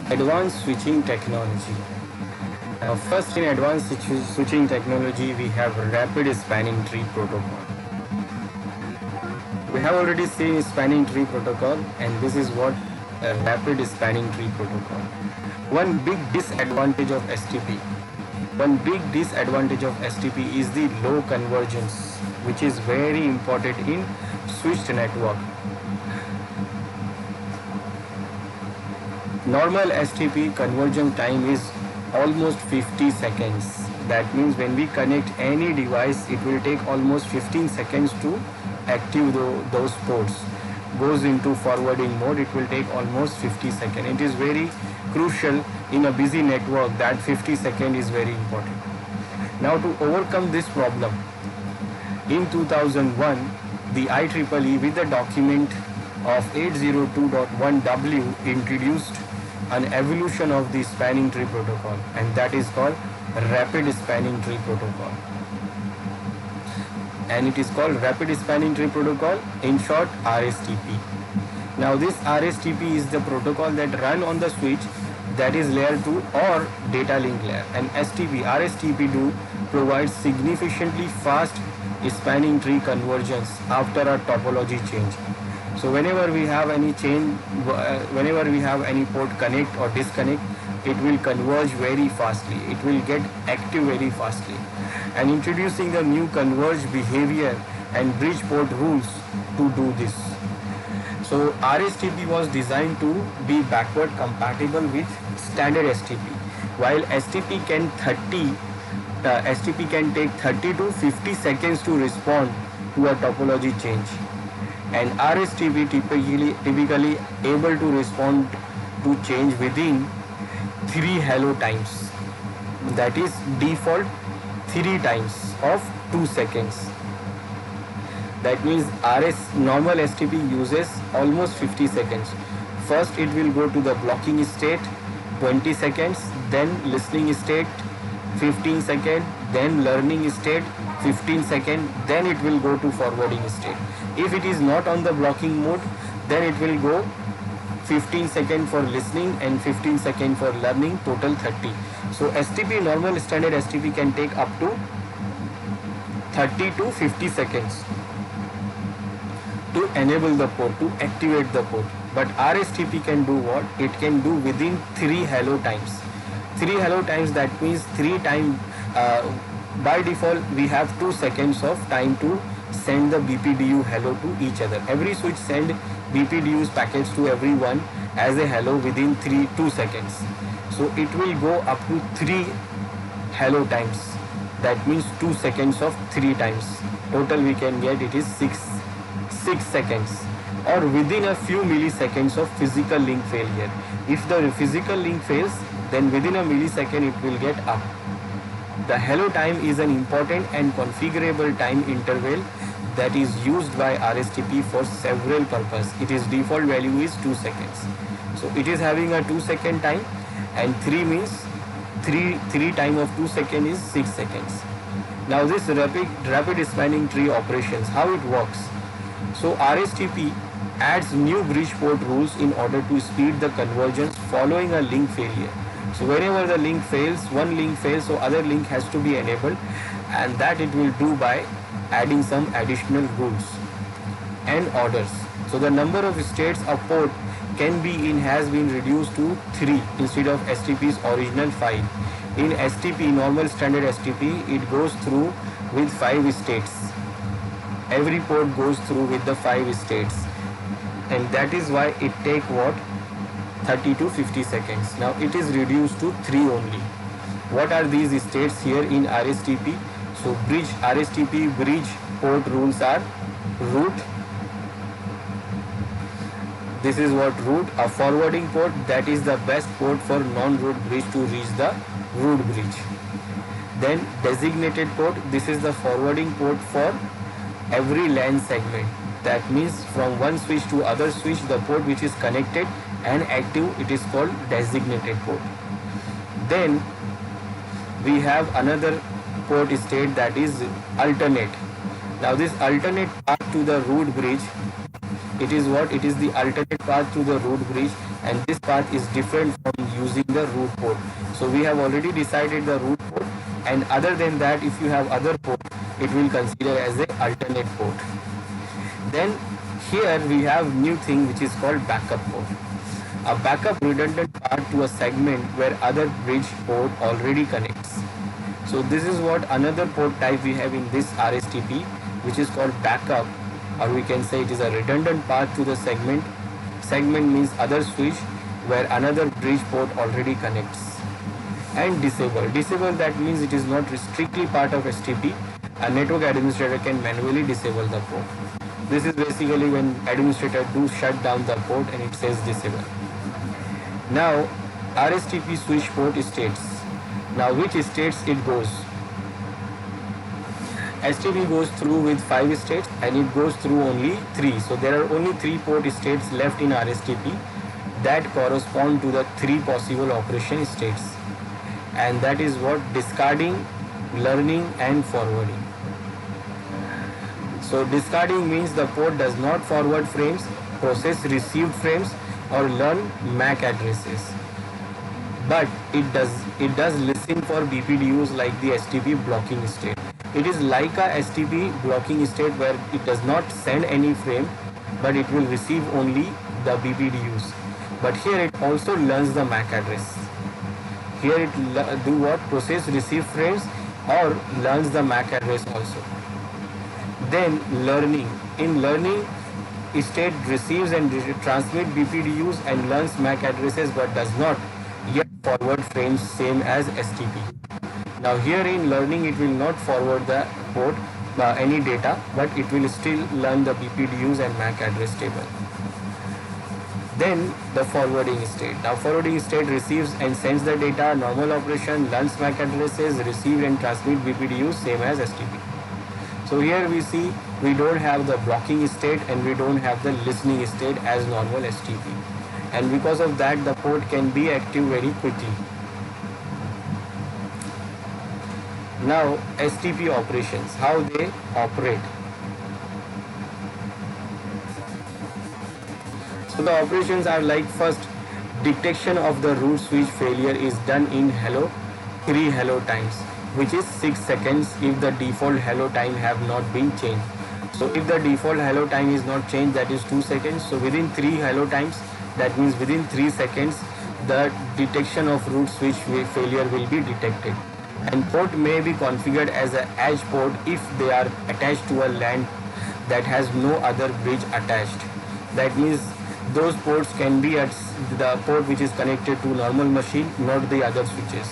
Advanced switching technology. Now, first in advanced switching technology, we have rapid spanning tree protocol. We have already seen spanning tree protocol, and this is what a rapid spanning tree protocol. One big disadvantage of STP. One big disadvantage of STP is the low convergence, which is very important in switched network. Normal STP conversion time is almost 50 seconds. That means when we connect any device, it will take almost 15 seconds to active those ports. Goes into forwarding mode, it will take almost 50 seconds. It is very crucial in a busy network that 50 seconds is very important. Now, to overcome this problem, in 2001, the IEEE with the document of 802.1W introduced an evolution of the spanning tree protocol, and that is called rapid spanning tree protocol. And it is called rapid spanning tree protocol, in short RSTP. Now this RSTP is the protocol that run on the switch, that is layer 2 or data link layer, and RSTP provides significantly fast spanning tree convergence after a topology change. So whenever we have any change, whenever we have any port connect or disconnect, it will converge very fastly. It will get active very fastly. And introducing the new converged behavior and bridge port rules to do this. So RSTP was designed to be backward compatible with standard STP, while STP can take 30 to 50 seconds to respond to a topology change, and RSTP typically able to respond to change within 3 hello times, that is default 3 times of 2 seconds. That means normal STP uses almost 50 seconds. First it will go to the blocking state 20 seconds, then listening state 15 seconds, then learning state 15 seconds, then it will go to forwarding state. If it is not on the blocking mode, then it will go 15 seconds for listening and 15 seconds for learning, total 30. So STP, normal standard STP can take up to 30 to 50 seconds to enable the port, to activate the port. But RSTP can do what? It can do within 3 hello times. 3 hello times, that means 3 times, by default we have 2 seconds of time to send the BPDU hello to each other. Every switch send BPDU's packets to everyone as a hello within 2 seconds. So it will go up to 3 hello times. That means 2 seconds of 3 times. Total we can get it is 6 seconds, or within a few milliseconds of physical link failure. If the physical link fails, then within a millisecond it will get up. The hello time is an important and configurable time interval that is used by RSTP for several purposes. Its default value is 2 seconds. So it is having a 2 second time, and 3 means 3 time of 2 seconds is 6 seconds. Now this rapid spanning tree operations, how it works. So RSTP adds new bridge port rules in order to speed the convergence following a link failure. So whenever the link fails, one link fails, so other link has to be enabled, and that it will do by adding some additional rules and orders. So the number of states a port can be in has been reduced to 3 instead of STP's original 5. In STP, normal standard STP, it goes through with 5 states. Every port goes through with the 5 states, and that is why it take what? 30 to 50 seconds. Now it is reduced to 3 only. What are these states here in RSTP? So RSTP bridge port rules are root. This is what root, a forwarding port, that is the best port for non-root bridge to reach the root bridge. Then designated port, this is the forwarding port for every LAN segment. That means from one switch to other switch, the port which is connected and active, it is called designated port. Then we have another port state, that is alternate. Now this alternate path to the root bridge It is what? It is the alternate path to the root bridge, and this path is different from using the root port. So we have already decided the root port, and other than that, if you have other port, it will consider as a alternate port. Then here we have new thing which is called backup port. A backup redundant part to a segment where other bridge port already connects. So this is what another port type we have in this RSTP, which is called backup, or we can say it is a redundant path to the segment. Segment means other switch where another bridge port already connects. And disable. Disable, that means it is not strictly part of STP. A network administrator can manually disable the port. This is basically when administrator do shut down the port and it says disable. Now RSTP switch port states. Now which states it goes? STP goes through with 5 states and it goes through only 3. So there are only 3 port states left in RSTP that correspond to the 3 possible operation states. And that is what? Discarding, learning and forwarding. So discarding means the port does not forward frames, process received frames or learn MAC addresses. But it does listen for BPDUs like the STP blocking state. It is like a STP blocking state where it does not send any frame, but it will receive only the BPDUs. But here it also learns the MAC address. Here it do what? Process receive frames or learns the MAC address also. Then learning. In learning state receives and transmit BPDUs and learns MAC addresses but does not yet forward frames same as STP. Now here in learning it will not forward the port any data, but it will still learn the BPDUs and MAC address table. Then the forwarding state. Now forwarding state receives and sends the data, normal operation, learns MAC addresses, receive and transmit BPDUs same as STP. So here we see we don't have the blocking state and we don't have the listening state as normal STP. And because of that the port can be active very quickly. Now STP operations, how they operate. So the operations are like: first, detection of the root switch failure is done in hello 3 hello times, which is 6 seconds if the default hello time have not been changed. So if the default hello time is not changed, that is 2 seconds. So within 3 hello times, that means within 3 seconds, the detection of root switch failure will be detected. And port may be configured as an edge port if they are attached to a LAN that has no other bridge attached. That means those ports can be at the port which is connected to normal machine, not the other switches.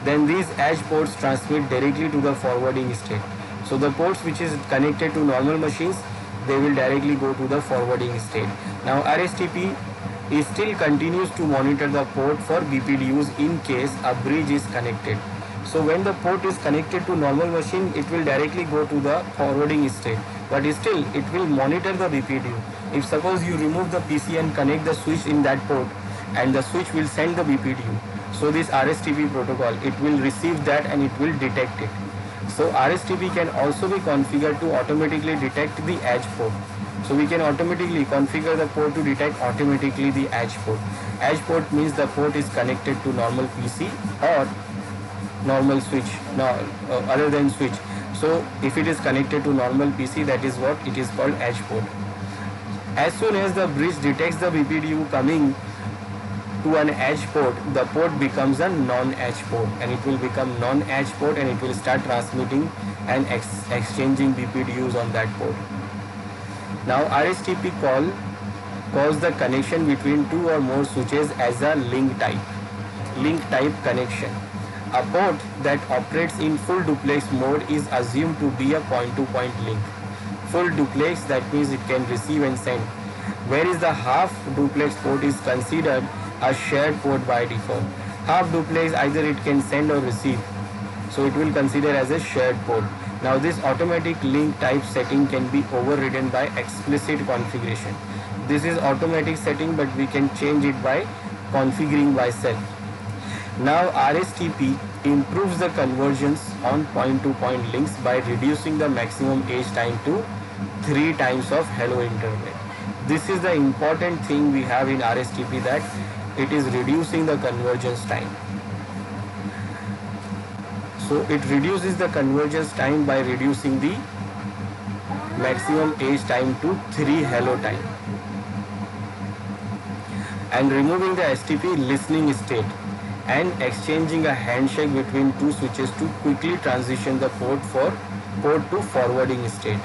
Then these edge ports transmit directly to the forwarding state. So the ports which is connected to normal machines, they will directly go to the forwarding state. Now RSTP still continues to monitor the port for BPDUs in case a bridge is connected. So when the port is connected to normal machine, it will directly go to the forwarding state. But still, it will monitor the BPDU. If suppose you remove the PC and connect the switch in that port, and the switch will send the BPDU. So this RSTP protocol, it will receive that and it will detect it. So RSTP can also be configured to automatically detect the edge port. So we can automatically configure the port to detect automatically the edge port. Edge port means the port is connected to normal PC or normal switch, other than switch. So if it is connected to normal PC, that is what it is called edge port. As soon as the bridge detects the BPDU coming to an edge port, the port becomes a non-edge port, and it will become non-edge port and it will start transmitting and exchanging BPDUs on that port. Now RSTP calls the connection between 2 or more switches as a link type connection. A port that operates in full duplex mode is assumed to be a point-to-point link. Full duplex, that means it can receive and send. Whereas the half duplex port is considered a shared port by default. Half duplex, either it can send or receive. So it will consider as a shared port. Now this automatic link type setting can be overridden by explicit configuration. This is automatic setting, but we can change it by configuring by self. Now RSTP improves the convergence on point-to-point links by reducing the maximum edge time to 3 times of hello interval. This is the important thing we have in RSTP, that it is reducing the convergence time. So it reduces the convergence time by reducing the maximum edge time to 3 hello time, and removing the STP listening state and exchanging a handshake between two switches to quickly transition the port to forwarding state.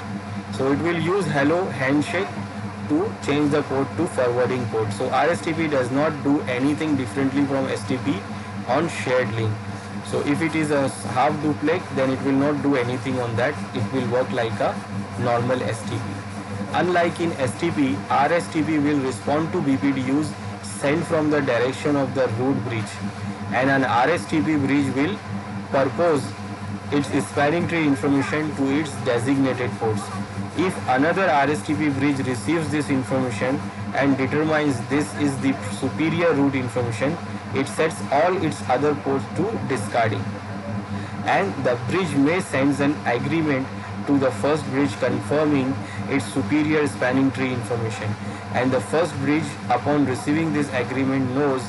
So it will use hello handshake to change the port to forwarding port. So RSTP does not do anything differently from STP on shared link. So if it is a half duplex, then it will not do anything on that. It will work like a normal STP. Unlike in STP, RSTP will respond to BPDUs sent from the direction of the root bridge, and an RSTP bridge will propose its spanning tree information to its designated ports. If another RSTP bridge receives this information and determines this is the superior route information, it sets all its other ports to discarding. And the bridge may send an agreement to the first bridge confirming its superior spanning tree information. And the first bridge, upon receiving this agreement, knows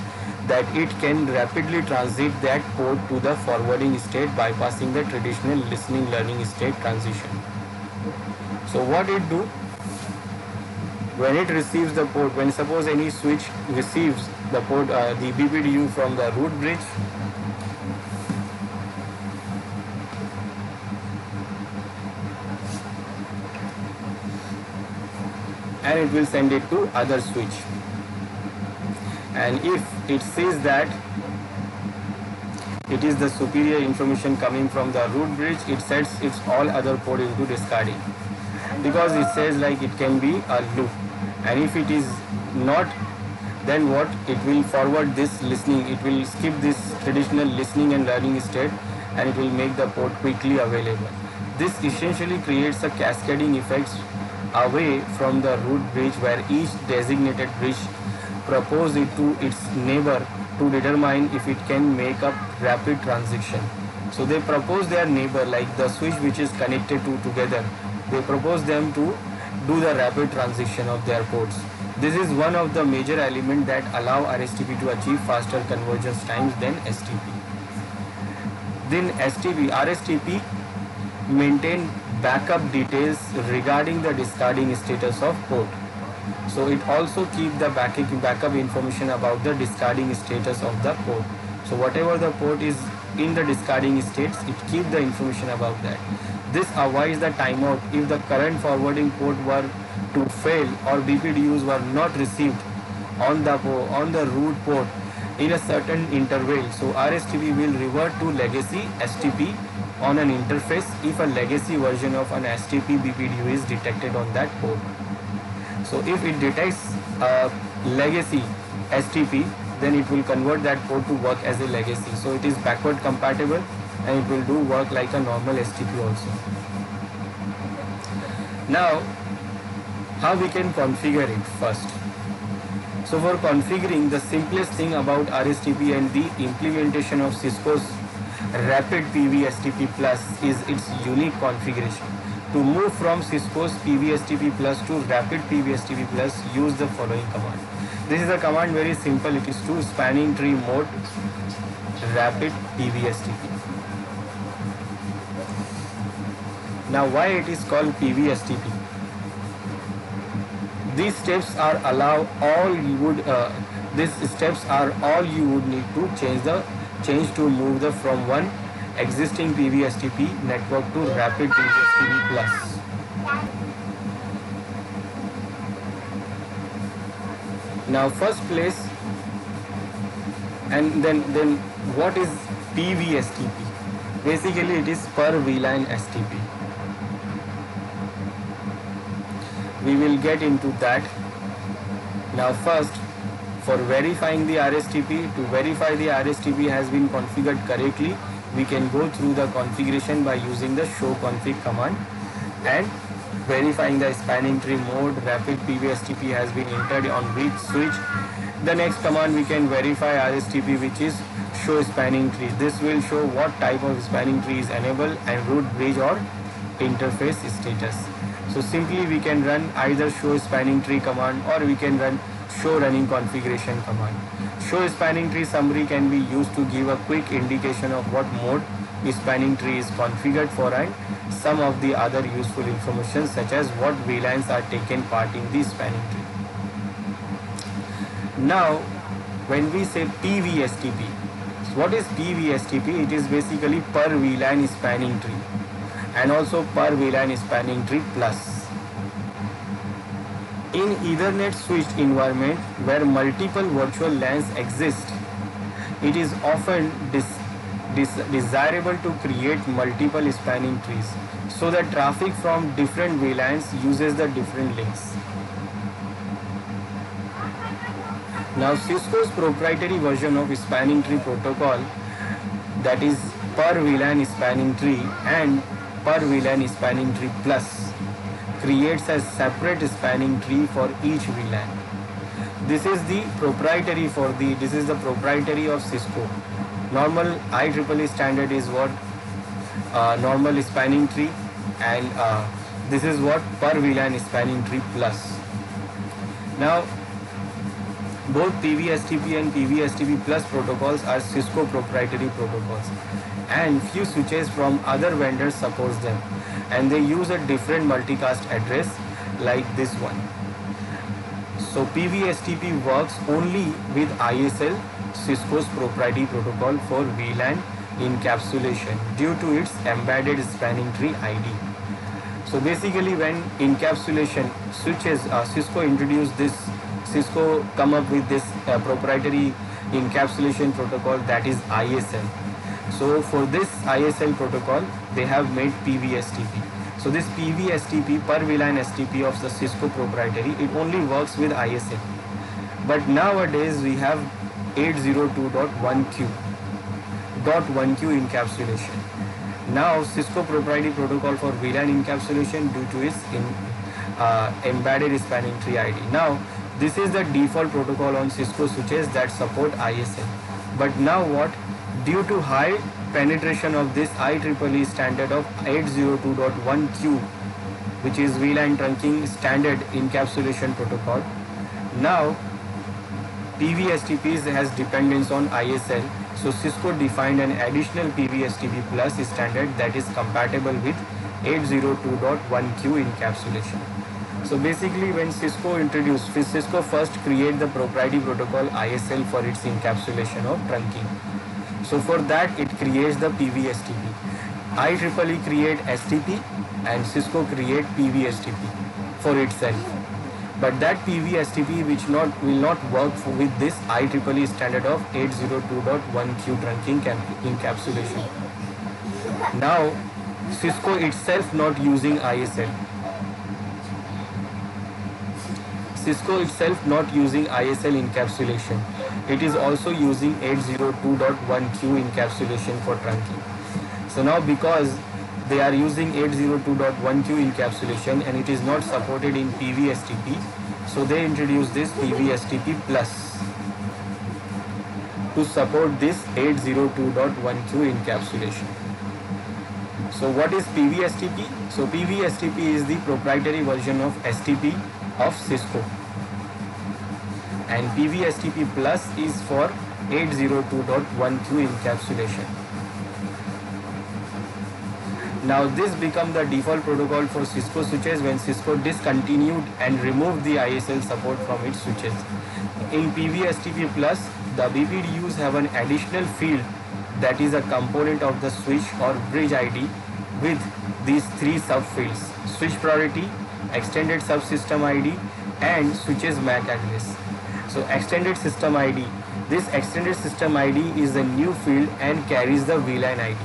that it can rapidly transit that port to the forwarding state, bypassing the traditional listening learning state transition. So what it do? When it receives the port, when suppose any switch receives the port, the BPDU from the root bridge, and it will send it to other switch. And if it sees that it is the superior information coming from the root bridge, it sets its all other port into discarding, because it says like it can be a loop. And if it is not, then what? It will forward this listening, it will skip this traditional listening and learning state, and it will make the port quickly available. This essentially creates a cascading effect away from the root bridge, where each designated bridge proposes it to its neighbor to determine if it can make a rapid transition. So they propose their neighbor, like the switch which is connected to together, they propose them to do the rapid transition of their ports. This is one of the major elements that allow RSTP to achieve faster convergence times than STP. Then RSTP maintain backup details regarding the discarding status of port. So it also keep the backup information about the discarding status of the port. So whatever the port is in the discarding states, it keep the information about that. This avoids the timeout if the current forwarding port were to fail or BPDUs were not received on the root port in a certain interval. So RSTP will revert to legacy STP on an interface if a legacy version of an STP BPDU is detected on that port. So if it detects a legacy STP, then it will convert that port to work as a legacy. So it is backward compatible, and it will do work like a normal STP also. Now, how we can configure it first? So for configuring, the simplest thing about RSTP and the implementation of Cisco's Rapid PV-STP Plus is its unique configuration. To move from Cisco's PV-STP Plus to Rapid PV-STP Plus, use the following command. This is a command very simple. It is to spanning tree mode Rapid PV-STP. Now, why it is called PV-STP? These steps are all you would need to change to move from one existing PV-STP network to Rapid PV-STP Plus. Now, first place, and then what is PV-STP? Basically, it is per VLAN STP. We will get into that. Now first, for verifying the RSTP, to verify the RSTP has been configured correctly, we can go through the configuration by using the show config command and verifying the spanning tree mode, Rapid PV-STP has been entered on which switch. The next command we can verify RSTP, which is show spanning tree. This will show what type of spanning tree is enabled and root bridge or interface status. So simply we can run either show spanning tree command, or we can run show running configuration command. Show spanning tree summary can be used to give a quick indication of what mode spanning tree is configured for, and some of the other useful information such as what VLANs are taken part in the spanning tree. Now when we say PVSTP, what is PVSTP? It is basically per VLAN spanning tree and also per VLAN spanning tree plus. In Ethernet switched environment where multiple virtual LANs exist, it is often desirable to create multiple spanning trees so that traffic from different VLANs uses the different links. Now Cisco's proprietary version of spanning tree protocol, that is per VLAN spanning tree and per VLAN spanning tree plus, creates a separate spanning tree for each VLAN. This is the proprietary of Cisco. Normal IEEE standard is what normal spanning tree, and this is what per VLAN spanning tree plus. Now both PVSTP and PVSTP plus protocols are Cisco proprietary protocols, and few switches from other vendors supports them, and they use a different multicast address like this one. So PVSTP works only with ISL, Cisco's proprietary protocol for VLAN encapsulation due to its embedded spanning tree ID. So basically when encapsulation switches, Cisco come up with this proprietary encapsulation protocol, that is ISL. So for this ISL protocol they have made PVSTP. So this PVSTP, per VLAN STP of the Cisco proprietary, it only works with ISL. But nowadays we have 802.1q encapsulation. Now Cisco proprietary protocol for VLAN encapsulation due to its embedded spanning tree ID. Now this is the default protocol on Cisco switches that support ISL. But now what? Due to high penetration of this IEEE standard of 802.1q, which is VLAN trunking standard encapsulation protocol, now PVSTP has dependence on ISL. So Cisco defined an additional PVSTP plus standard that is compatible with 802.1q encapsulation. So basically when Cisco first create the proprietary protocol ISL for its encapsulation of trunking. So for that it creates the PVSTP. IEEE create STP and Cisco create PVSTP for itself. But that PVSTP will not work with this IEEE standard of 802.1q trunking encapsulation. Now Cisco itself not using ISL. Cisco itself not using ISL encapsulation. It is also using 802.1q encapsulation for trunking. So now because they are using 802.1q encapsulation and it is not supported in PVSTP, so they introduced this PVSTP plus to support this 802.1q encapsulation. So what is PVSTP? So PVSTP is the proprietary version of STP of Cisco, and PVSTP plus is for 802.1q encapsulation. Now this become the default protocol for Cisco switches when Cisco discontinued and removed the ISL support from its switches. In PVSTP plus, the BPDUs have an additional field that is a component of the switch or bridge ID with these three subfields: switch priority, extended subsystem ID, and switches MAC address. So extended system ID, this extended system ID is a new field and carries the VLAN ID.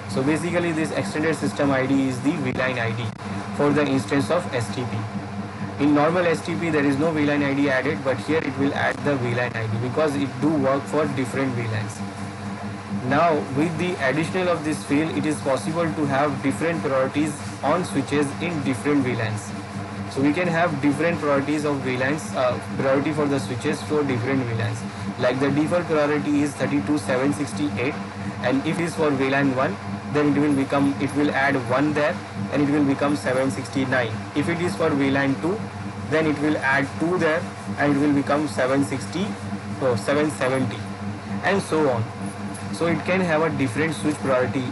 So basically this extended system ID is the VLAN ID for the instance of STP. In normal STP there is no VLAN ID added, but here it will add the VLAN ID because it do work for different VLANs. Now with the additional of this field, it is possible to have different priorities on switches in different VLANs. So we can have different priorities of VLANs, priority for the switches for different VLANs. Like the default priority is 32768, and if it is for VLAN 1, then it will add 1 there and it will become 769. If it is for VLAN 2, then it will add 2 there and it will become 760 or 770 and so on. So it can have a different switch priority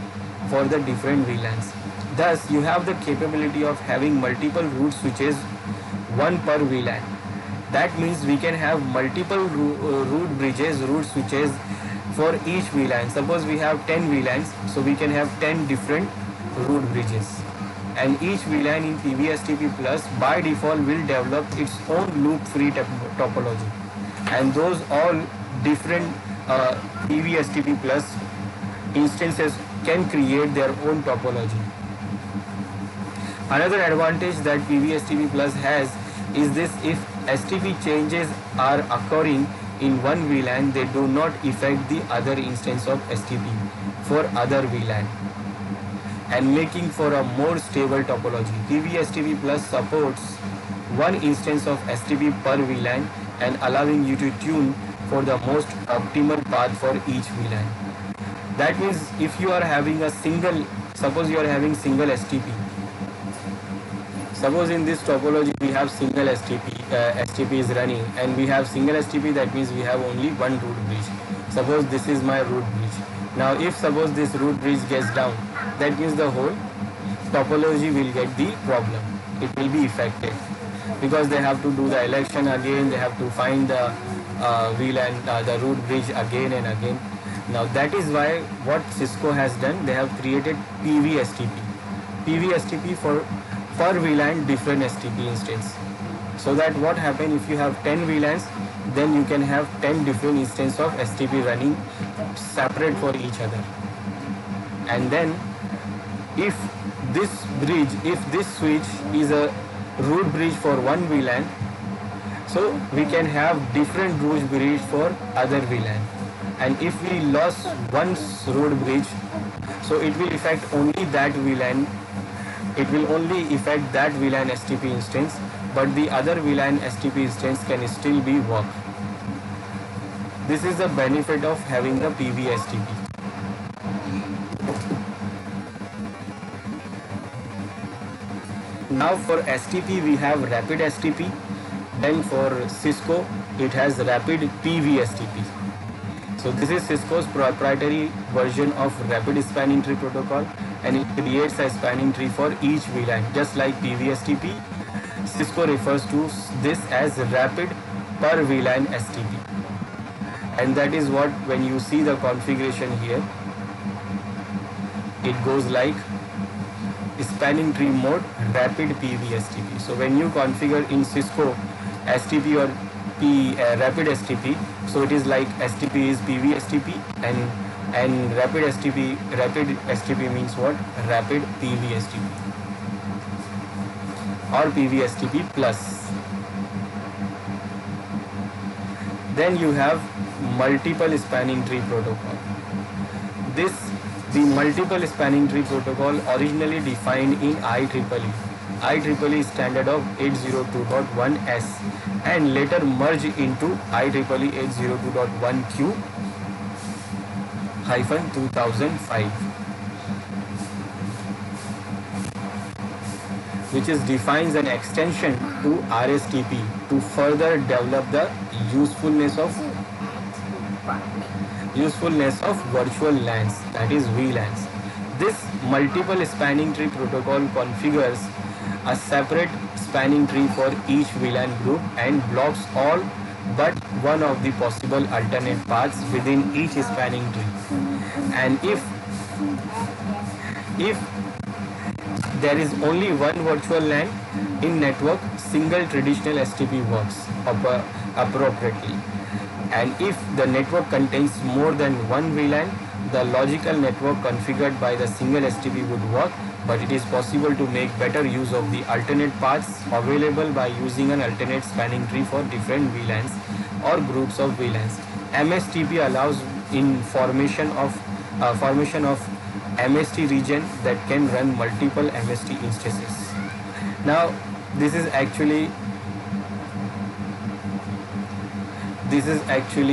for the different VLANs. Thus, you have the capability of having multiple root switches, one per VLAN. That means we can have multiple root bridges, root switches for each VLAN. Suppose we have 10 VLANs, so we can have 10 different root bridges. And each VLAN in PVSTP Plus by default will develop its own loop-free topology. And those all different PVSTP Plus instances can create their own topology. Another advantage that PVSTP Plus has is this: if STP changes are occurring in one VLAN, they do not affect the other instance of STP for other VLAN, and making for a more stable topology. PVSTP Plus supports one instance of STP per VLAN and allowing you to tune for the most optimal path for each VLAN. That means if you are having a single, suppose you are having single STP. Suppose in this topology we have single STP is running, and we have single STP, that means we have only one root bridge. Suppose this is my root bridge. Now if suppose this root bridge gets down, that means the whole topology will get the problem. It will be affected because they have to do the election again, they have to find the VLAN, the root bridge again and again. Now that is why what Cisco has done, they have created PVSTP for per VLAN different STP instance. So that what happen, if you have 10 VLANs, then you can have 10 different instances of STP running separate for each other. And then if this bridge, if this switch is a root bridge for one VLAN, so we can have different root bridge for other VLAN. And if we lost one root bridge, so it will affect only that VLAN. It will only affect that VLAN STP instance, but the other VLAN STP instance can still be work. This is the benefit of having the PVSTP. Now for STP we have Rapid STP, then for Cisco it has Rapid PVSTP. So this is Cisco's proprietary version of Rapid Spanning Tree Protocol, and it creates a spanning tree for each VLAN. Just like PVSTP, Cisco refers to this as Rapid per VLAN STP. And that is what, when you see the configuration here, it goes like spanning tree mode Rapid PVSTP. So when you configure in Cisco STP or Rapid STP, so it is like STP is PVSTP and Rapid STP means what? Rapid PVSTP or PVSTP Plus. Then you have multiple spanning tree protocol. The multiple spanning tree protocol originally defined in IEEE. IEEE standard of 802.1s and later merged into IEEE 802.1q -2005, which defines an extension to RSTP to further develop the usefulness of virtual LANs, that is VLANs. This multiple spanning tree protocol configures a separate spanning tree for each VLAN group and blocks all but one of the possible alternate paths within each spanning tree. And if there is only one virtual LAN in network, single traditional STP works appropriately. And if the network contains more than one VLAN, the logical network configured by the single STP would work, but it is possible to make better use of the alternate paths available by using an alternate spanning tree for different VLANs or groups of VLANs. MSTP allows in formation of MST region that can run multiple MST instances. Now this is actually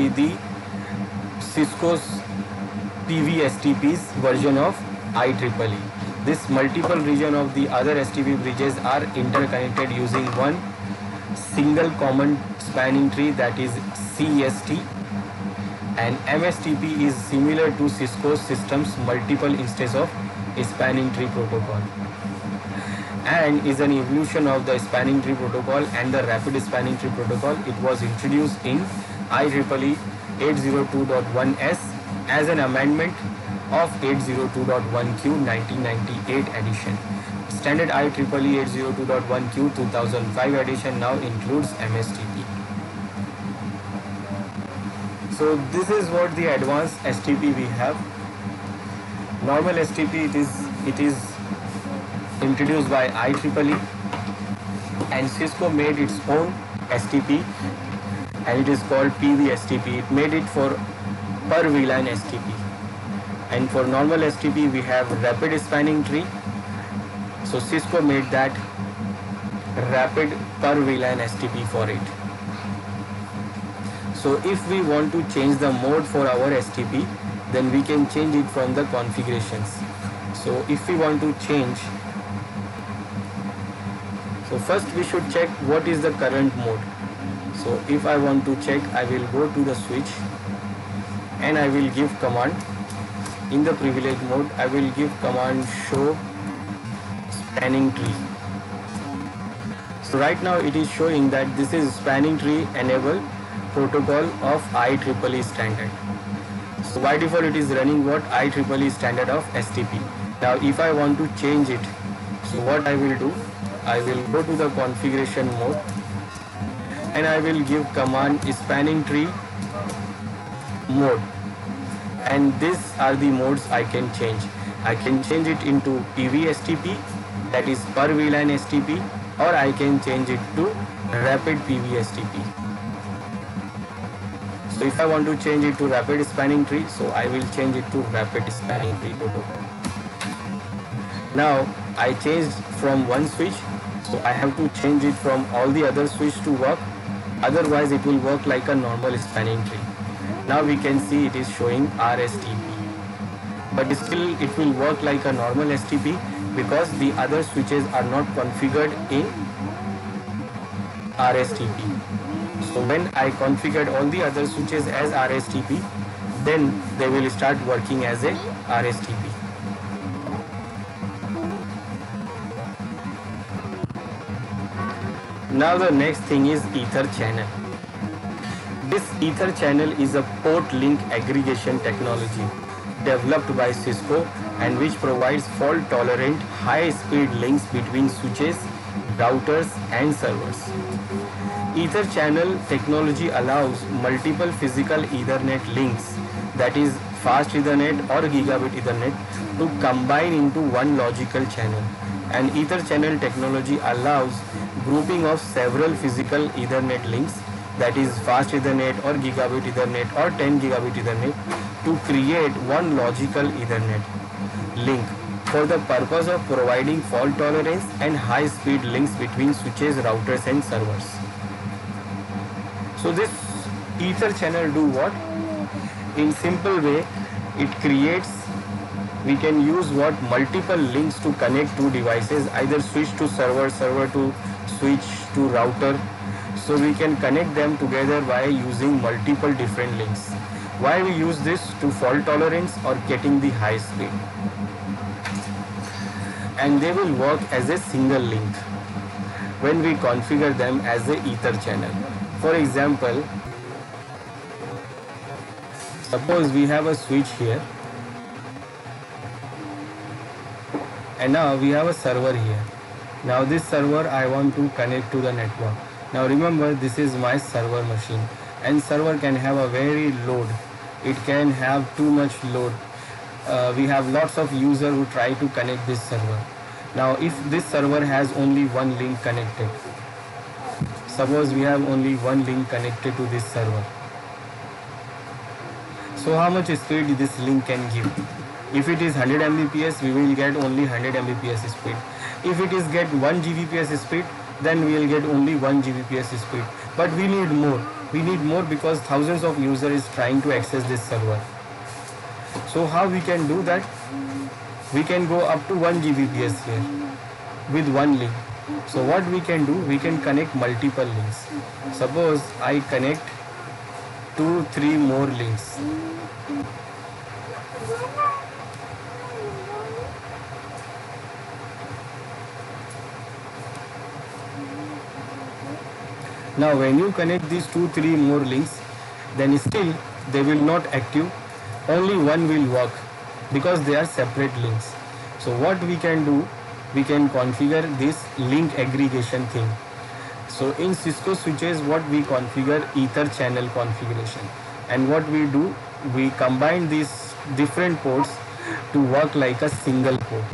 the Cisco's PVSTP's version of IEEE. This multiple region of the other STP bridges are interconnected using one single common spanning tree, that is CST, and MSTP is similar to Cisco's system's multiple instance of spanning tree protocol and is an evolution of the spanning tree protocol and the rapid spanning tree protocol. It was introduced in IEEE 802.1s as an amendment of 802.1q 1998 edition. Standard IEEE 802.1q 2005 edition now includes MSTP. So this is what the advanced STP we have. Normal STP, it is introduced by IEEE, and Cisco made its own STP and it is called PV-STP. It made it for per VLAN STP. And for normal STP we have rapid spanning tree. So Cisco made that rapid per VLAN STP for it. So if we want to change the mode for our STP, then we can change it from the configurations. So if we want to change, so first we should check what is the current mode. So if I want to check, I will go to the switch and I will give command. In the privilege mode, I will give command show spanning tree. So right now it is showing that this is spanning tree enable protocol of IEEE standard. So by default it is running what IEEE standard of STP. Now if I want to change it, so what I will do, I will go to the configuration mode and I will give command spanning tree mode, and these are the modes I can change. I can change it into PV-STP, that is per VLAN STP, or I can change it to rapid PV-STP. So if I want to change it to rapid spanning tree, so I will change it to rapid spanning tree protocol. Now I changed from one switch, so I have to change it from all the other switch to work, otherwise it will work like a normal spanning tree. Now we can see it is showing RSTP, but still it will work like a normal STP because the other switches are not configured in RSTP. So when I configured all the other switches as RSTP, then they will start working as a RSTP. Now the next thing is Ether channel. This Ether channel is a port link aggregation technology developed by Cisco and which provides fault tolerant high speed links between switches, routers and servers. Ether channel technology allows multiple physical Ethernet links, that is fast Ethernet or gigabit Ethernet, to combine into one logical channel. And Ether channel technology allows grouping of several physical Ethernet links, that is fast Ethernet or gigabit Ethernet or 10 gigabit Ethernet, to create one logical Ethernet link for the purpose of providing fault tolerance and high speed links between switches, routers and servers. So this Ether channel do what? In simple way, it creates, we can use what, multiple links to connect two devices, either switch to server, server to switch to router. So we can connect them together by using multiple different links. Why we use this? To fault tolerance or getting the high speed. And they will work as a single link when we configure them as a Ether channel. For example, suppose we have a switch here and now we have a server here. Now this server I want to connect to the network. Now remember, this is my server machine, and server can have a very load. It can have too much load. We have lots of users who try to connect this server. Now if this server has only one link connected, suppose we have only one link connected to this server, so how much speed this link can give? If it is 100 Mbps, we will get only 100 Mbps speed. If it is get 1 Gbps speed, then we will get only 1 Gbps speed. But we need more. We need more because thousands of users is trying to access this server. So how we can do that? we can go up to 1 Gbps here with one link. So what we can do, we can connect multiple links. Suppose I connect 2-3 more links. Now when you connect these 2-3 more links, then still they will not active, only one will work because they are separate links. So what we can do, we can configure this link aggregation thing. So in Cisco switches, what we configure, ether channel configuration, and what we do, we combine these different ports to work like a single port.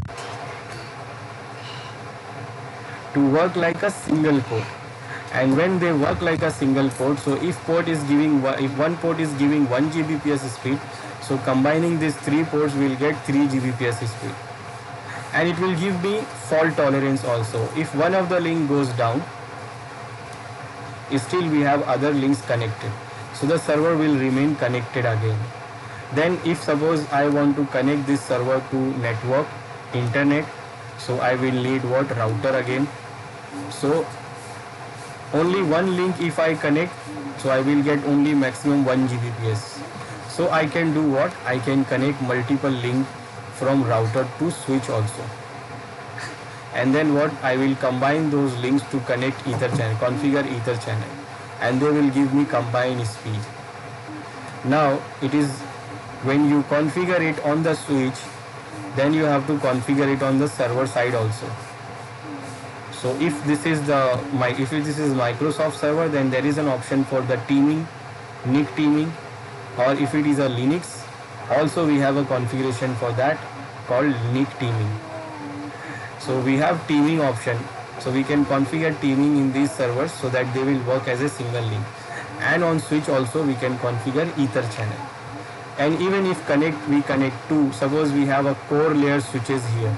And when they work like a single port, so if one port is giving 1 Gbps speed, so combining these 3 ports will get 3 Gbps speed. And it will give me fault tolerance also. If one of the link goes down, still we have other links connected, so the server will remain connected again. Then if suppose I want to connect this server to network, internet, so I will need what, router again. So only one link if I connect, so I will get only maximum 1 Gbps. So I can do what, I can connect multiple link from router to switch also. And then what, I will combine those links to connect ether channel, configure ether channel, and they will give me combined speed. Now it is, when you configure it on the switch, then you have to configure it on the server side also. So if this is Microsoft server, then there is an option for the teaming, NIC teaming, or if it is a Linux, also we have a configuration for that called NIC teaming. So we have teaming option, so we can configure teaming in these servers so that they will work as a single link. And on switch also we can configure ether channel. And even if we connect to, suppose we have a core layer switches here,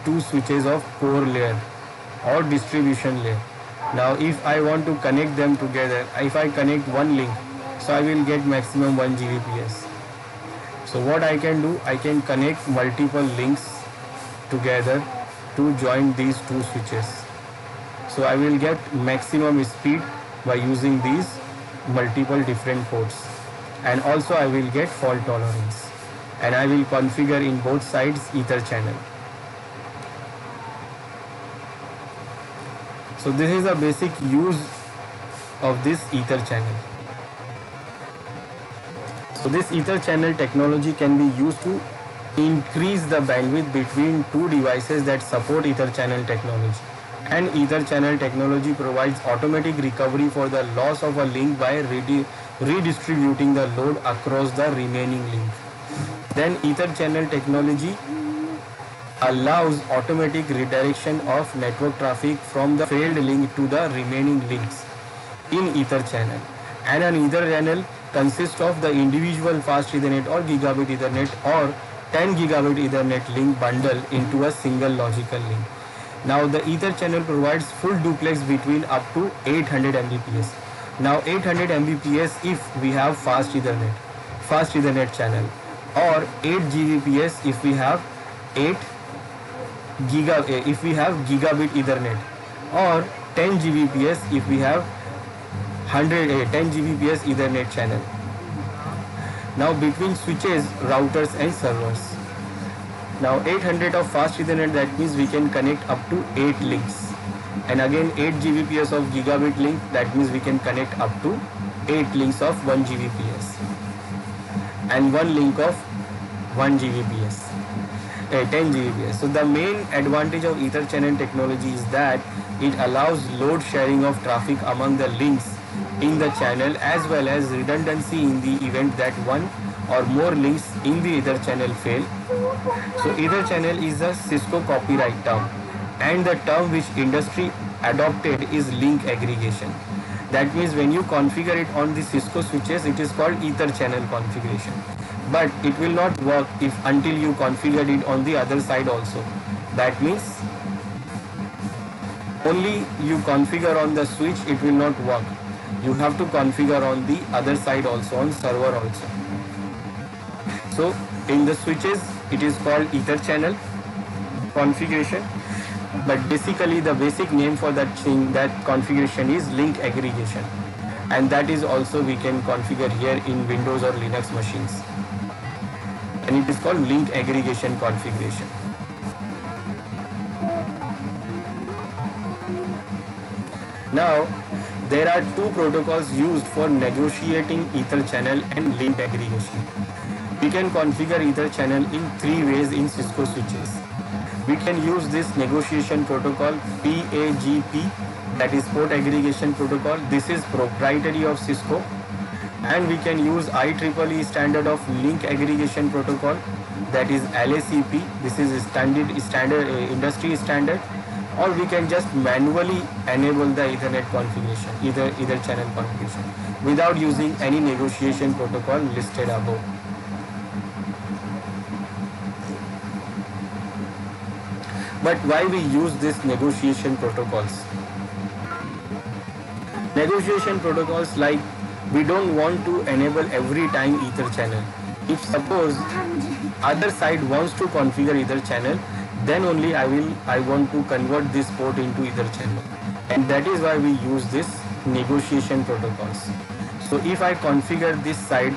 2 switches of core layer or distribution layer. Now if I want to connect them together, if I connect one link, so I will get maximum 1 Gbps. So what I can do, I can connect multiple links together to join these 2 switches. So I will get maximum speed by using these multiple different ports. And also I will get fault tolerance. And I will configure in both sides ether channel. So this is a basic use of this ether channel. So this ether channel technology can be used to increase the bandwidth between 2 devices that support ether channel technology. And ether channel technology provides automatic recovery for the loss of a link by redistributing the load across the remaining link. Then ether channel technology allows automatic redirection of network traffic from the failed link to the remaining links in ether channel. And an ether channel consists of the individual fast Ethernet or gigabit Ethernet or 10 gigabit Ethernet link bundle into a single logical link. Now the ether channel provides full duplex between up to 800 Mbps. Now 800 Mbps if we have fast Ethernet channel, or 8 Gbps if we have gigabit Ethernet, or 10 Gbps if we have 10 Gbps Ethernet channel. Now between switches, routers and servers. Now 800 of fast Ethernet, that means we can connect up to 8 links. And again 8 Gbps of gigabit link, that means we can connect up to 8 links of 1 Gbps. And one link of 1 Gbps. 10 Gbps. So the main advantage of ether channel technology is that it allows load sharing of traffic among the links in the channel, as well as redundancy in the event that one or more links in the ether channel fail. So ether channel is a Cisco copyright term, and the term which industry adopted is link aggregation. That means when you configure it on the Cisco switches, it is called ether channel configuration. But it will not work until you configured it on the other side also. That means only you configure on the switch, it will not work. You have to configure on the other side also, on server also. So in the switches, it is called ether channel configuration, but basically the basic name for that thing, that configuration is link aggregation, and that is also we can configure here in Windows or Linux machines, and it is called link aggregation configuration. Now there are two protocols used for negotiating ether channel and link aggregation. We can configure ether channel in three ways in Cisco switches. We can use this negotiation protocol PAGP, that is port aggregation protocol. This is proprietary of Cisco. And we can use IEEE standard of link aggregation protocol, that is LACP. This is standard industry standard. Or we can just manually enable the Ethernet configuration, either channel configuration, without using any negotiation protocol listed above. But why we use this negotiation protocols? Negotiation protocols, like, we don't want to enable every time ether channel. If suppose other side wants to configure ether channel, then only I want to convert this port into ether channel, and that is why we use this negotiation protocols. So if I configure this side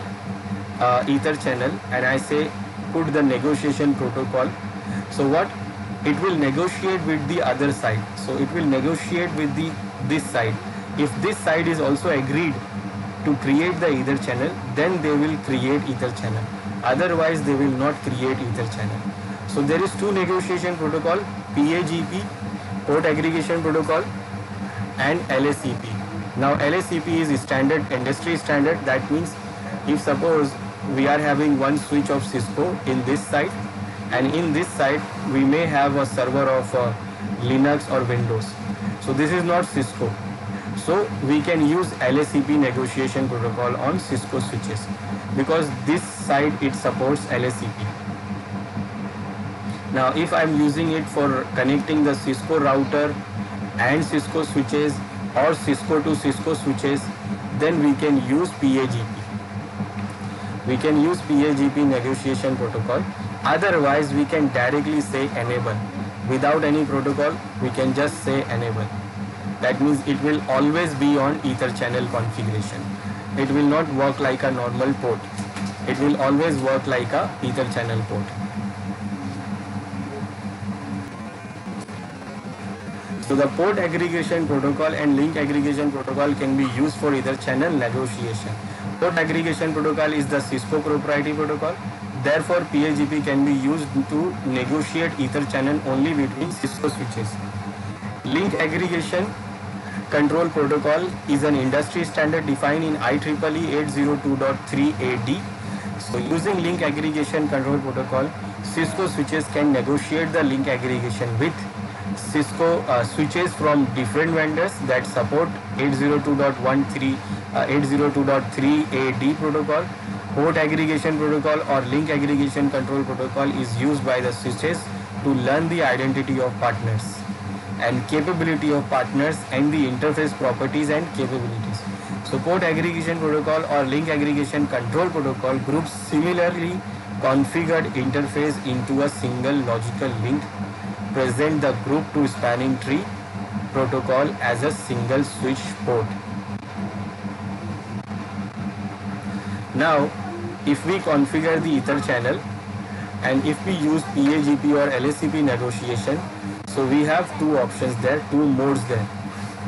ether channel and I say put the negotiation protocol, so what it will negotiate with the other side. So it will negotiate with this side. If this side is also agreed to create the ether channel, then they will create ether channel. Otherwise they will not create ether channel. So there is two negotiation protocol, PAGP, port aggregation protocol, and LACP. Now LACP is standard, industry standard. That means if suppose we are having one switch of Cisco in this side, and in this side we may have a server of Linux or Windows. So this is not Cisco. So we can use LACP negotiation protocol on Cisco switches, because this side it supports LACP. Now if I am using it for connecting the Cisco router and Cisco switches, or Cisco to Cisco switches, then we can use PAGP. We can use PAGP negotiation protocol. Otherwise we can directly say enable. Without any protocol we can just say enable. That means it will always be on ether channel configuration. It will not work like a normal port. It will always work like a ether channel port. So the port aggregation protocol and link aggregation protocol can be used for either channel negotiation. Port aggregation protocol is the Cisco proprietary protocol. Therefore, PAGP can be used to negotiate ether channel only between Cisco switches. Link aggregation control protocol is an industry standard defined in IEEE 802.3 AD. So using link aggregation control protocol, Cisco switches can negotiate the link aggregation with Cisco switches from different vendors that support 802.3 AD protocol. Port aggregation protocol or link aggregation control protocol is used by the switches to learn the identity of partners and capability of partners and the interface properties and capabilities. So port aggregation protocol or link aggregation control protocol groups similarly configured interface into a single logical link, present the group to spanning tree protocol as a single switch port. Now, if we configure the ether channel and if we use PAGP or LACP negotiation, so we have two options there, two modes there.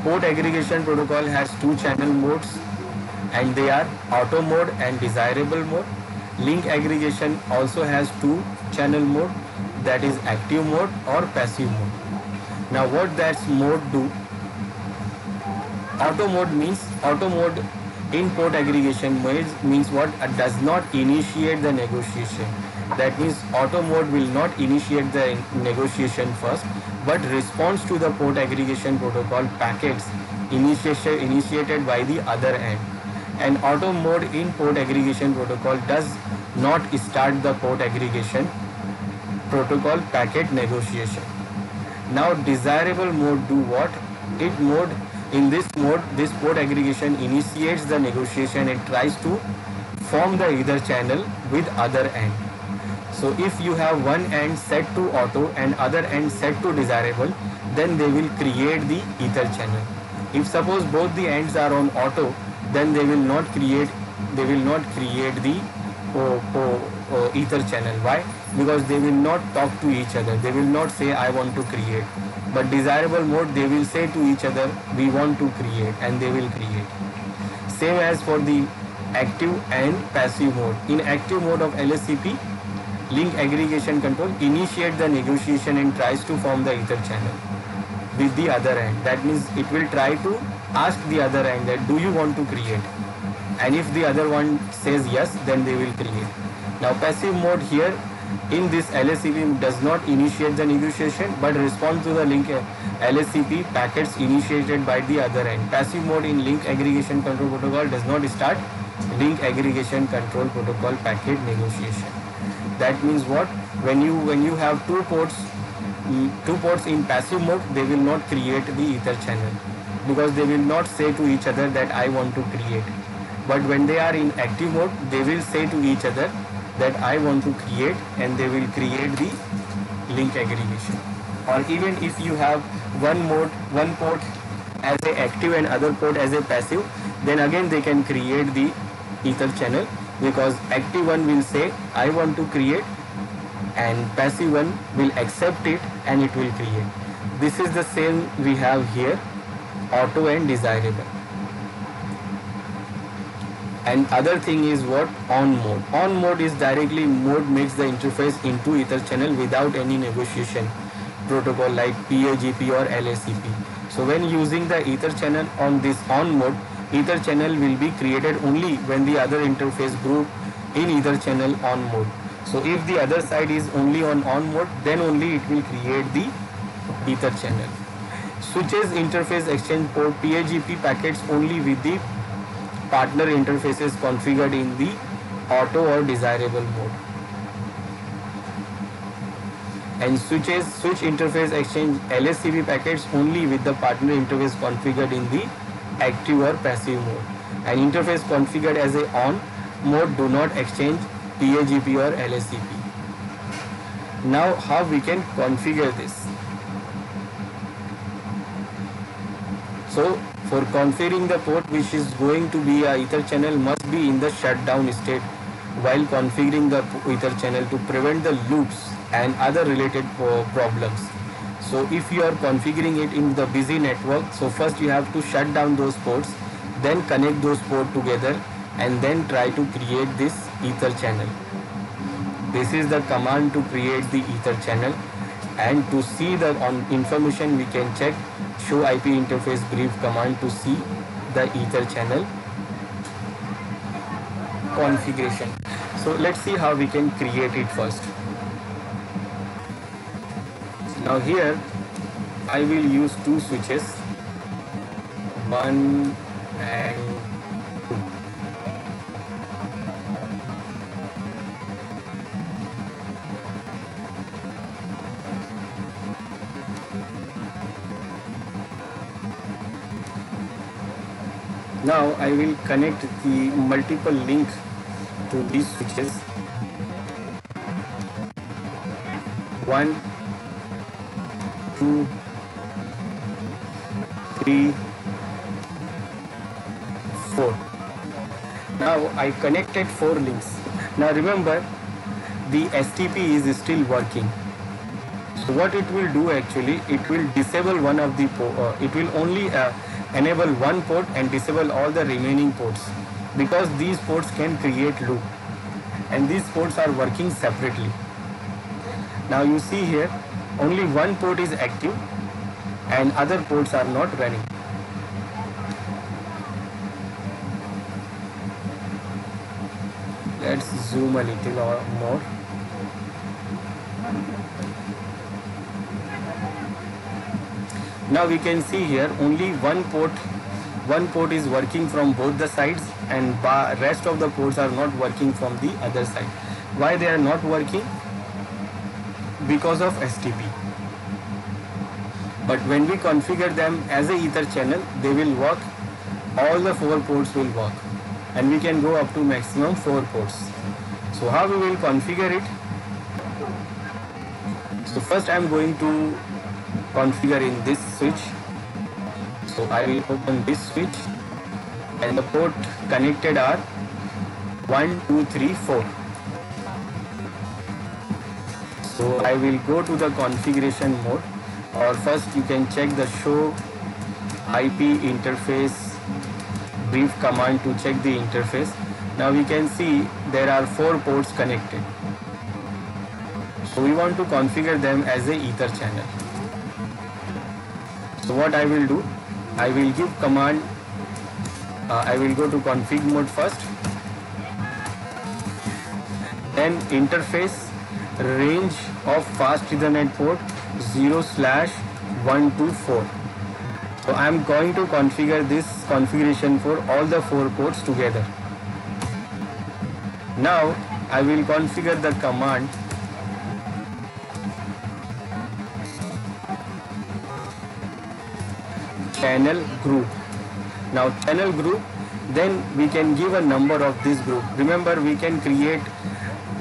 Port aggregation protocol has two channel modes and they are auto mode and desirable mode. Link aggregation also has two channel mode, that is active mode or passive mode. Now what that mode do? Auto mode means, auto mode in port aggregation means what? Does not initiate the negotiation. That means auto mode will not initiate the negotiation first, but responds to the port aggregation protocol packets initiated by the other end. And auto mode in port aggregation protocol does not start the port aggregation protocol packet negotiation. Now desirable mode do what? In this mode, this port aggregation initiates the negotiation and tries to form the ether channel with other end. So if you have one end set to auto and other end set to desirable, then they will create the ether channel. If suppose both the ends are on auto, then they will not create the ether channel. Why? Because they will not talk to each other. They will not say I want to create. But desirable mode, they will say to each other we want to create, and they will create. Same as for the active and passive mode. In active mode of LSCP, link aggregation control initiate the negotiation and tries to form the ether channel with the other end. That means it will try to ask the other end that do you want to create, and if the other one says yes, then they will create. Now passive mode here in this LSCP does not initiate the negotiation but respond to the link LSCP packets initiated by the other end. Passive mode in link aggregation control protocol does not start link aggregation control protocol packet negotiation. That means what? When you have two ports in passive mode, they will not create the ether channel because they will not say to each other that I want to create. But when they are in active mode, they will say to each other that I want to create, and they will create the link aggregation. Or even if you have one port as a active and other port as a passive, then again they can create the ether channel, because active one will say I want to create and passive one will accept it and it will create. This is the same we have here, auto and desirable. And other thing is what? On mode. On mode is directly mode makes the interface into ether channel without any negotiation protocol like PAGP or LACP. So when using the ether channel on this on mode, ether channel will be created only when the other interface group in ether channel on mode. So if the other side is only on mode, then only it will create the ether channel. Switches interface exchange port PAGP packets only with the partner interfaces configured in the auto or desirable mode. And switch interface exchange LSCP packets only with the partner interface configured in the active or passive mode. And interface configured as a on mode do not exchange PAGP or LSCP. Now how we can configure this? So for configuring the port which is going to be a ether channel must be in the shutdown state while configuring the ether channel to prevent the loops and other related problems. So if you are configuring it in the busy network, so first you have to shut down those ports, then connect those ports together and then try to create this ether channel. This is the command to create the ether channel, and to see the information we can check show IP interface brief command to see the ether channel configuration. So let's see how we can create it first. Now here I will use two switches, 1 and 2. Now I will connect the multiple links to these switches. 1, 2, 3, 4. Now I connected 4 links. Now remember, the STP is still working. So what it will do actually, it will disable one of the it will only enable one port and disable all the remaining ports, because these ports can create loop and these ports are working separately. Now you see here only one port is active and other ports are not running. Let's zoom a little more. Now we can see here only one port is working from both the sides, and rest of the ports are not working from the other side. Why they are not working? Because of STP. But when we configure them as a ether channel, they will work, all the 4 ports will work, and we can go up to maximum 4 ports. So how we will configure it? First I am going to configure in this switch. So I will open this switch, and the port connected are 1, 2, 3, 4. So I will go to the configuration mode, or first you can check the show IP interface brief command to check the interface. Now we can see there are 4 ports connected. So we want to configure them as a ether channel. So what I will do, I will give command, I will go to config mode first, then interface range of fast Ethernet port 0/124. So I am going to configure this configuration for all the 4 ports together. Now I will configure the command channel group. Now channel group, then we can give a number of this group. Remember, we can create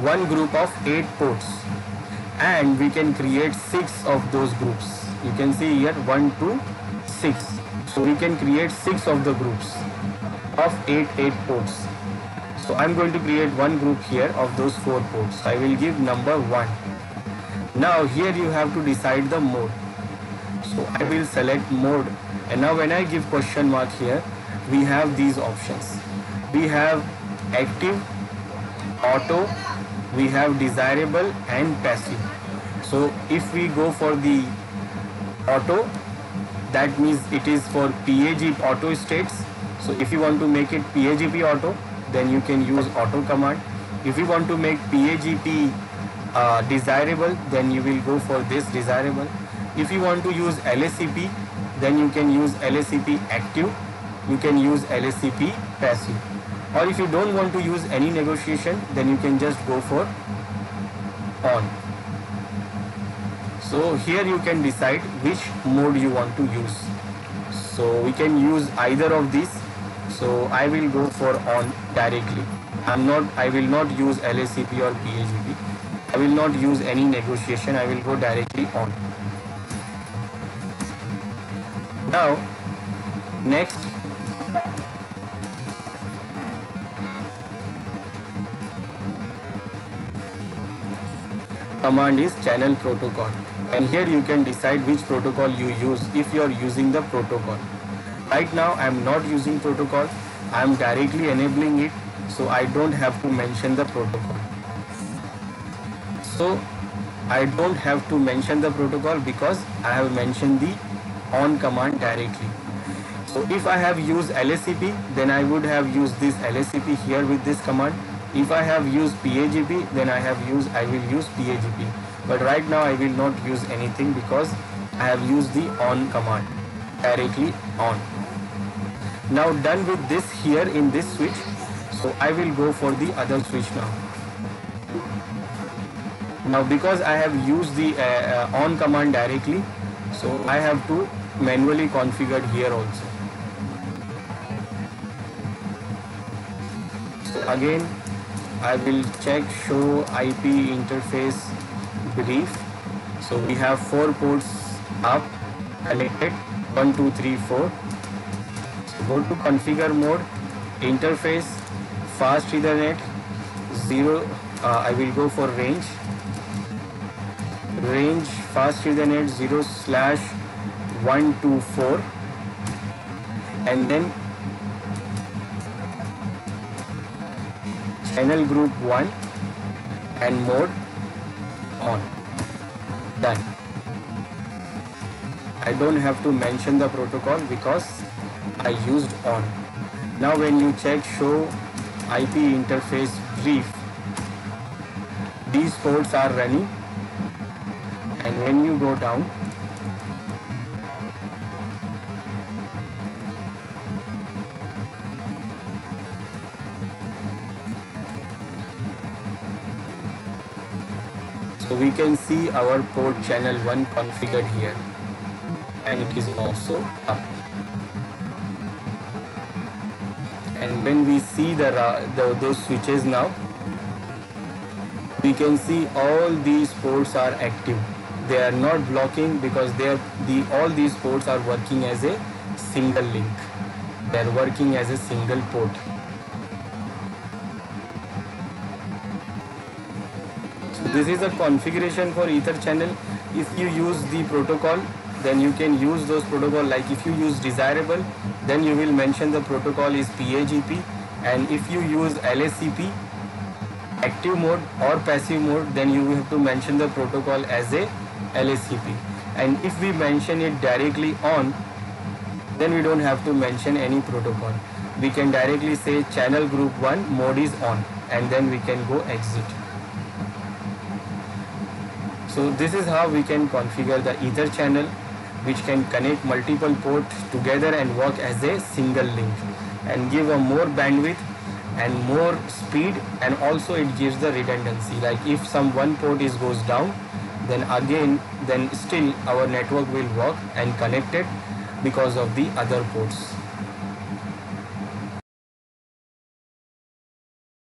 one group of 8 ports, and we can create 6 of those groups. You can see here 1, 2, 6. So we can create 6 of the groups of 8 ports. So I'm going to create one group here of those 4 ports. I will give number 1. Now here you have to decide the mode. So I will select mode, and now when I give question mark here, we have these options. We have active, auto, we have desirable and passive. So if we go for the auto, that means it is for PAGP auto states. So if you want to make it PAGP auto, then you can use auto command. If you want to make PAGP desirable, then you will go for this desirable. If you want to use LSCP, then you can use LSCP active, you can use LSCP passive. Or if you don't want to use any negotiation, then you can just go for on. So here you can decide which mode you want to use. So we can use either of these. So I will go for on directly. I will not use LSCP or PAGP. I will not use any negotiation. I will go directly on. Now, next, command is channel protocol, and here you can decide which protocol you use if you are using the protocol. Right now I am not using protocol, I am directly enabling it, so I don't have to mention the protocol. So I don't have to mention the protocol because I have mentioned the on command directly. So if I have used LSCP, then I would have used this LSCP here with this command. If I have used PAGP, then I will use PAGP. But right now I will not use anything because I have used the on command directly on. Now done with this here in this switch, so I will go for the other switch now. Now because I have used the on command directly, so I have to manually configure here also. So again I will check show IP interface brief. So we have 4 ports up connected, 1, 2, 3, 4. So go to configure mode, interface, fast Ethernet 0. I will go for range fast Ethernet 0/124, and then channel group 1 and mode on. Done. I don't have to mention the protocol because I used on. Now when you check show IP interface brief, these ports are running, and when you go down, so we can see our port channel 1 configured here, and it is also up. And when we see those switches now, we can see all these ports are active. they are not blocking because all these ports are working as a single link. They are working as a single port. So this is a configuration for Ether channel. If you use the protocol, then you can use those protocol. Like if you use desirable, then you will mention the protocol is PAGP, and if you use LSCP, active mode or passive mode, then you have to mention the protocol as a LSCP. And if we mention it directly on, then we don't have to mention any protocol. We can directly say channel group 1 mode is on, and then we can go exit. So this is how we can configure the Ether channel, which can connect multiple ports together and work as a single link and give a more bandwidth and more speed, and also it gives the redundancy. Like if some one port goes down, then still our network will work and connect it because of the other ports.